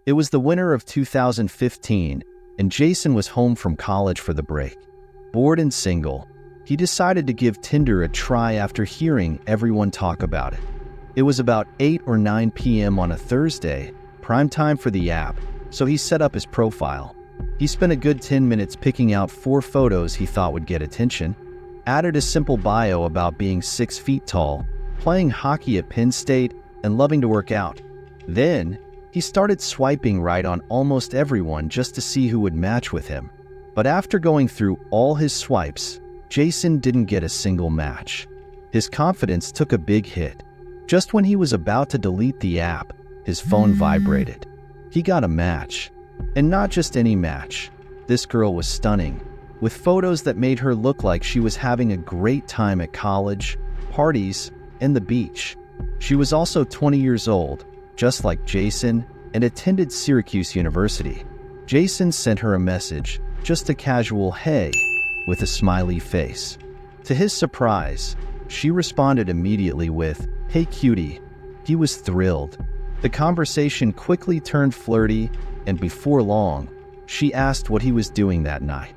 It was the winter of 2015, and Jason was home from college for the break. Bored and single, he decided to give Tinder a try after hearing everyone talk about it. It was about 8 or 9 p.m. on a Thursday, prime time for the app, so he set up his profile. He spent a good 10 minutes picking out 4 photos he thought would get attention, added a simple bio about being 6 feet tall, playing hockey at Penn State, and loving to work out. Then, he started swiping right on almost everyone just to see who would match with him. But after going through all his swipes, Jason didn't get a single match. His confidence took a big hit. Just when he was about to delete the app, his phone vibrated. He got a match. And not just any match. This girl was stunning, with photos that made her look like she was having a great time at college, parties, and the beach. She was also 20 years old, just like Jason, and attended Syracuse University. Jason sent her a message, just a casual "hey," with a smiley face. To his surprise, she responded immediately with, "Hey cutie." He was thrilled. The conversation quickly turned flirty, and before long, she asked what he was doing that night.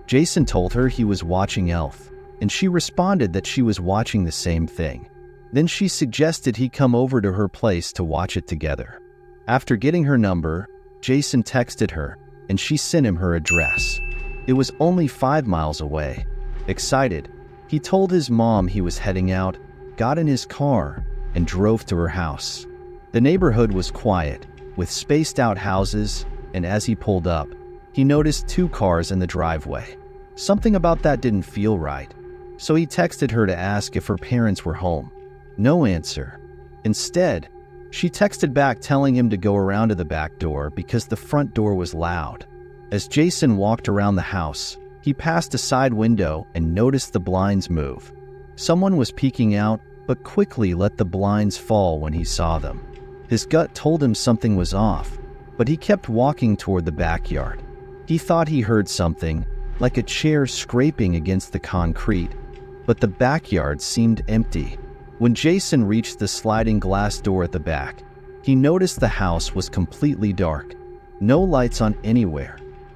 Jason told her he was watching Elf, and she responded that she was watching the same thing. Then she suggested he come over to her place to watch it together. After getting her number, Jason texted her, and she sent him her address. It was only 5 miles away. Excited, he told his mom he was heading out, got in his car, and drove to her house. The neighborhood was quiet, with spaced-out houses, and as he pulled up, he noticed 2 cars in the driveway. Something about that didn't feel right, so he texted her to ask if her parents were home. No answer. Instead, she texted back telling him to go around to the back door because the front door was loud. As Jason walked around the house, he passed a side window and noticed the blinds move. Someone was peeking out, but quickly let the blinds fall when he saw them. His gut told him something was off, but he kept walking toward the backyard. He thought he heard something, like a chair scraping against the concrete, but the backyard seemed empty. When Jason reached the sliding glass door at the back, he noticed the house was completely dark, no lights on anywhere.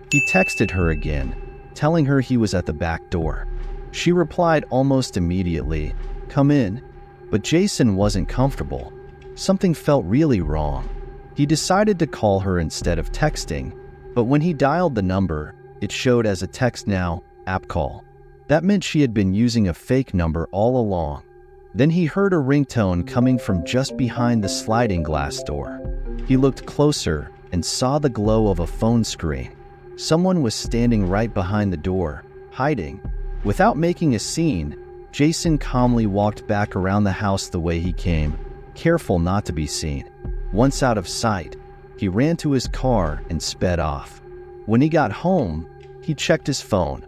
He texted her again, telling her he was at the back door. She replied almost immediately, "Come in." But Jason wasn't comfortable. Something felt really wrong. He decided to call her instead of texting, but when he dialed the number, it showed as a text now, app call. That meant she had been using a fake number all along. Then he heard a ringtone coming from just behind the sliding glass door. He looked closer and saw the glow of a phone screen. Someone was standing right behind the door, hiding. Without making a scene, Jason calmly walked back around the house the way he came, careful not to be seen. Once out of sight, he ran to his car and sped off. When he got home, he checked his phone.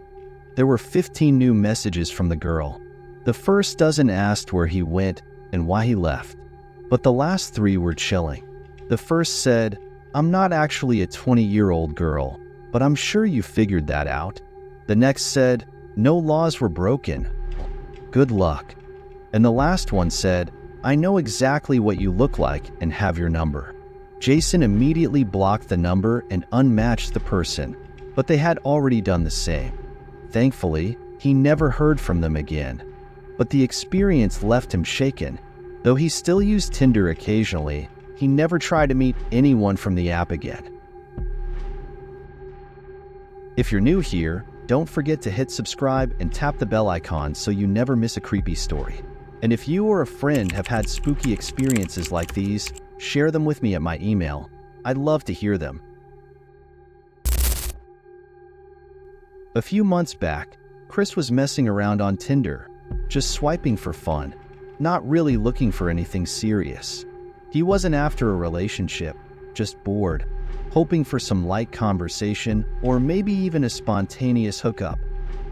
There were 15 new messages from the girl. The first dozen asked where he went and why he left, but the last 3 were chilling. The first said, "I'm not actually a 20-year-old girl, but I'm sure you figured that out." The next said, "No laws were broken. Good luck." And the last one said, "I know exactly what you look like and have your number." Jason immediately blocked the number and unmatched the person, but they had already done the same. Thankfully, he never heard from them again. But the experience left him shaken. Though he still used Tinder occasionally, he never tried to meet anyone from the app again. If you're new here, don't forget to hit subscribe and tap the bell icon so you never miss a creepy story. And if you or a friend have had spooky experiences like these, share them with me at my email. I'd love to hear them. A few months back, Chris was messing around on Tinder, just swiping for fun, not really looking for anything serious. He wasn't after a relationship, just bored, hoping for some light conversation or maybe even a spontaneous hookup.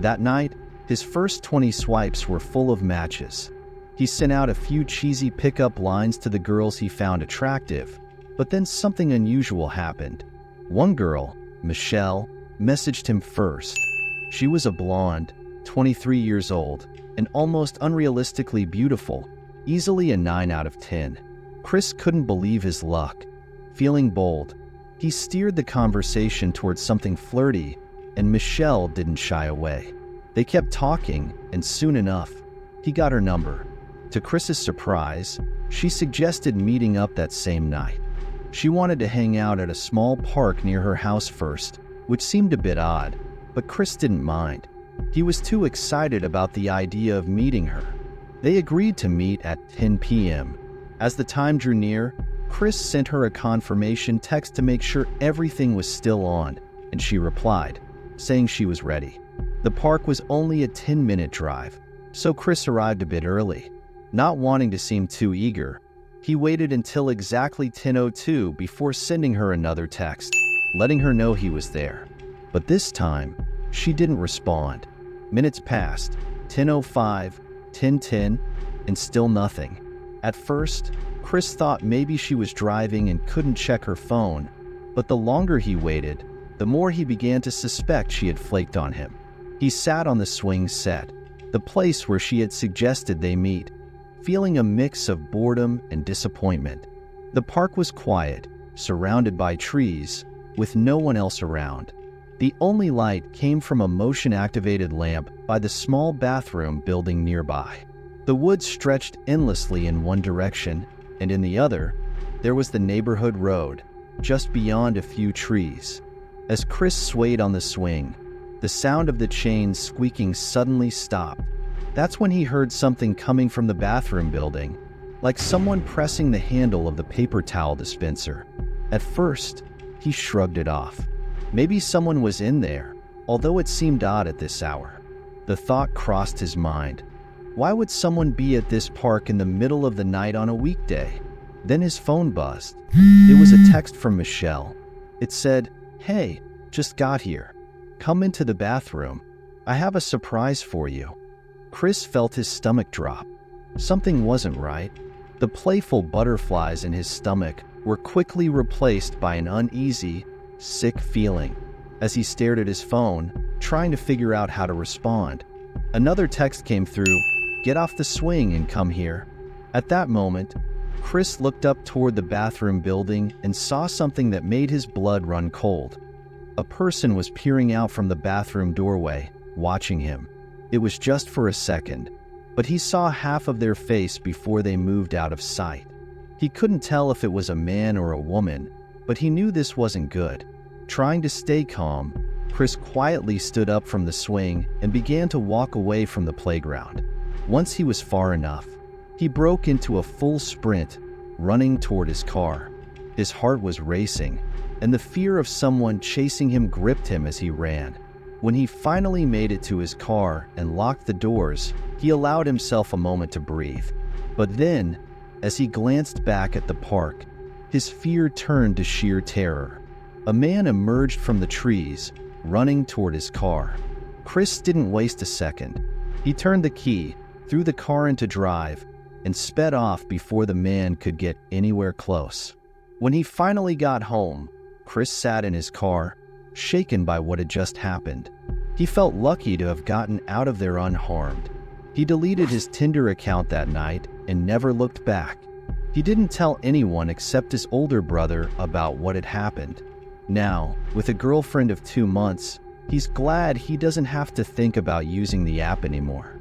That night, his first 20 swipes were full of matches. He sent out a few cheesy pickup lines to the girls he found attractive, but then something unusual happened. One girl, Michelle, messaged him first. She was a blonde, 23 years old, and almost unrealistically beautiful, easily a 9 out of 10. Chris couldn't believe his luck. Feeling bold, He steered the conversation towards something flirty, and Michelle didn't shy away. They kept talking, and soon enough, he got her number. To Chris's surprise, she suggested meeting up that same night. She wanted to hang out at a small park near her house first, which seemed a bit odd, but Chris didn't mind. He was too excited about the idea of meeting her. They agreed to meet at 10 p.m. As the time drew near, Chris sent her a confirmation text to make sure everything was still on, and she replied, saying she was ready. The park was only a 10-minute drive, so Chris arrived a bit early. Not wanting to seem too eager, he waited until exactly 10:02 before sending her another text, letting her know he was there. But this time, she didn't respond. Minutes passed, 10:05, 10:10, and still nothing. At first, Chris thought maybe she was driving and couldn't check her phone, but the longer he waited, the more he began to suspect she had flaked on him. He sat on the swing set, the place where she had suggested they meet, feeling a mix of boredom and disappointment. The park was quiet, surrounded by trees, with no one else around. The only light came from a motion-activated lamp by the small bathroom building nearby. The woods stretched endlessly in one direction, and in the other, there was the neighborhood road, just beyond a few trees. As Chris swayed on the swing, the sound of the chains squeaking suddenly stopped. That's when he heard something coming from the bathroom building, like someone pressing the handle of the paper towel dispenser. At first, he shrugged it off. Maybe someone was in there, although it seemed odd at this hour. The thought crossed his mind. Why would someone be at this park in the middle of the night on a weekday? Then his phone buzzed. It was a text from Michelle. It said, "Hey, just got here. Come into the bathroom. I have a surprise for you." Chris felt his stomach drop. Something wasn't right. The playful butterflies in his stomach were quickly replaced by an uneasy, sick feeling. As he stared at his phone, trying to figure out how to respond, another text came through, "Get off the swing and come here." At that moment, Chris looked up toward the bathroom building and saw something that made his blood run cold. A person was peering out from the bathroom doorway, watching him. It was just for a second, but he saw half of their face before they moved out of sight. He couldn't tell if it was a man or a woman, but he knew this wasn't good. Trying to stay calm, Chris quietly stood up from the swing and began to walk away from the playground. Once he was far enough, he broke into a full sprint, running toward his car. His heart was racing, and the fear of someone chasing him gripped him as he ran. When he finally made it to his car and locked the doors, he allowed himself a moment to breathe. But then, as he glanced back at the park, his fear turned to sheer terror. A man emerged from the trees, running toward his car. Chris didn't waste a second. He turned the key, threw the car into drive, and sped off before the man could get anywhere close. When he finally got home, Chris sat in his car, shaken by what had just happened. He felt lucky to have gotten out of there unharmed. He deleted his Tinder account that night and never looked back. He didn't tell anyone except his older brother about what had happened. Now, with a girlfriend of 2 months, he's glad he doesn't have to think about using the app anymore.